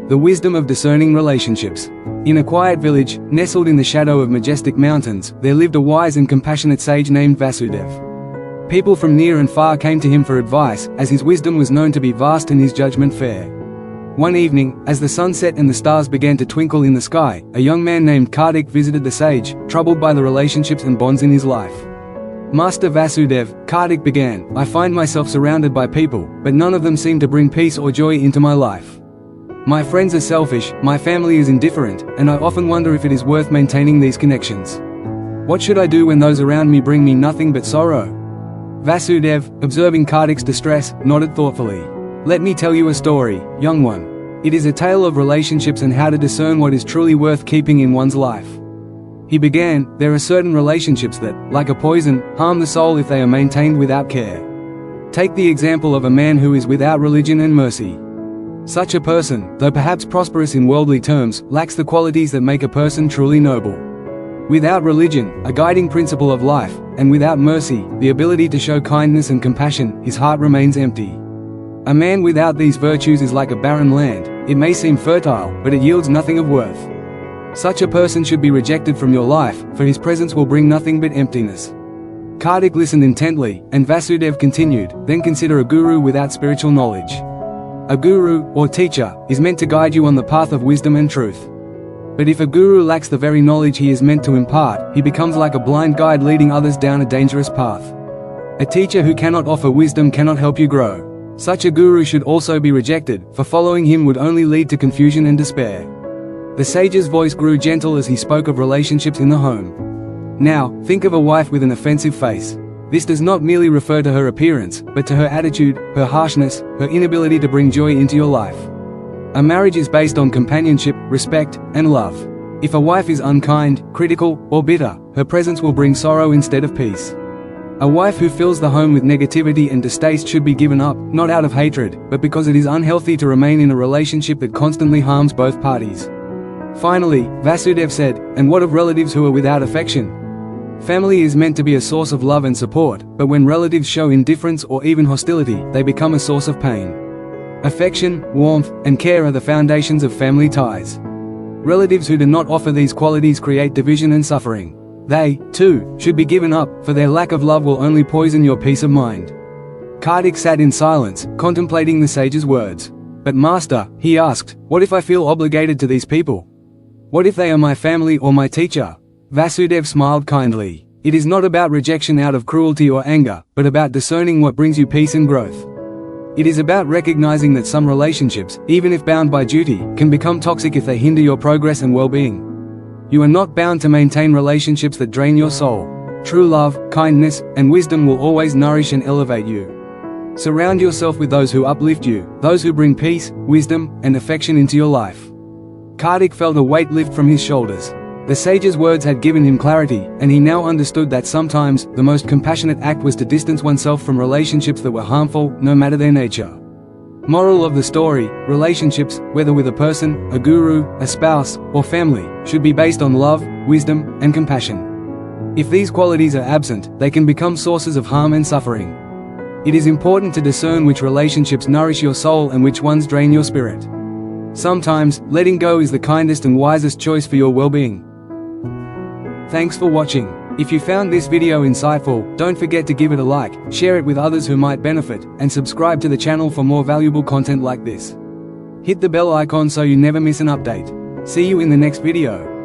The wisdom of discerning relationships. In a quiet village, nestled in the shadow of majestic mountains, there lived a wise and compassionate sage named Vasudev. People from near and far came to him for advice, as his wisdom was known to be vast and his judgment fair. One evening, as the sun set and the stars began to twinkle in the sky, a young man named Kartik visited the sage, troubled by the relationships and bonds in his life. Master Vasudev, Kartik began, I find myself surrounded by people, but none of them seem to bring peace or joy into my life. My friends are selfish, my family is indifferent, and I often wonder if it is worth maintaining these connections. What should I do when those around me bring me nothing but sorrow? Vasudev, observing Kartik's distress, nodded thoughtfully. Let me tell you a story, young one. It is a tale of relationships and how to discern what is truly worth keeping in one's life. He began, there are certain relationships that, like a poison, harm the soul if they are maintained without care. Take the example of a man who is without religion and mercy. Such a person, though perhaps prosperous in worldly terms, lacks the qualities that make a person truly noble. Without religion, a guiding principle of life, and without mercy, the ability to show kindness and compassion, his heart remains empty. A man without these virtues is like a barren land. It may seem fertile, but it yields nothing of worth. Such a person should be rejected from your life, for his presence will bring nothing but emptiness. Kartik listened intently, and Vasudev continued, then consider a guru without spiritual knowledge. A guru, or teacher, is meant to guide you on the path of wisdom and truth. But if a guru lacks the very knowledge he is meant to impart, he becomes like a blind guide leading others down a dangerous path. A teacher who cannot offer wisdom cannot help you grow. Such a guru should also be rejected, for following him would only lead to confusion and despair. The sage's voice grew gentle as he spoke of relationships in the home. Now, think of a wife with an offensive face. This does not merely refer to her appearance, but to her attitude, her harshness, her inability to bring joy into your life. A marriage is based on companionship, respect, and love. If a wife is unkind, critical, or bitter, her presence will bring sorrow instead of peace. A wife who fills the home with negativity and distaste should be given up, not out of hatred, but because it is unhealthy to remain in a relationship that constantly harms both parties. Finally, Vasudev said, and what of relatives who are without affection? Family is meant to be a source of love and support, but when relatives show indifference or even hostility, they become a source of pain. Affection, warmth, and care are the foundations of family ties. Relatives who do not offer these qualities create division and suffering. They, too, should be given up, for their lack of love will only poison your peace of mind. Kartik sat in silence, contemplating the sage's words. But master, he asked, what if I feel obligated to these people? What if they are my family or my teacher? Vasudev smiled kindly. It is not about rejection out of cruelty or anger, but about discerning what brings you peace and growth. It is about recognizing that some relationships, even if bound by duty, can become toxic if they hinder your progress and well-being. You are not bound to maintain relationships that drain your soul. True love, kindness, and wisdom will always nourish and elevate you. Surround yourself with those who uplift you, those who bring peace, wisdom, and affection into your life. Kartik felt a weight lift from his shoulders. The sage's words had given him clarity, and he now understood that sometimes, the most compassionate act was to distance oneself from relationships that were harmful, no matter their nature. Moral of the story, relationships, whether with a person, a guru, a spouse, or family, should be based on love, wisdom, and compassion. If these qualities are absent, they can become sources of harm and suffering. It is important to discern which relationships nourish your soul and which ones drain your spirit. Sometimes, letting go is the kindest and wisest choice for your well-being. Thanks for watching. If you found this video insightful, don't forget to give it a like, share it with others who might benefit, and subscribe to the channel for more valuable content like this. Hit the bell icon so you never miss an update. See you in the next video.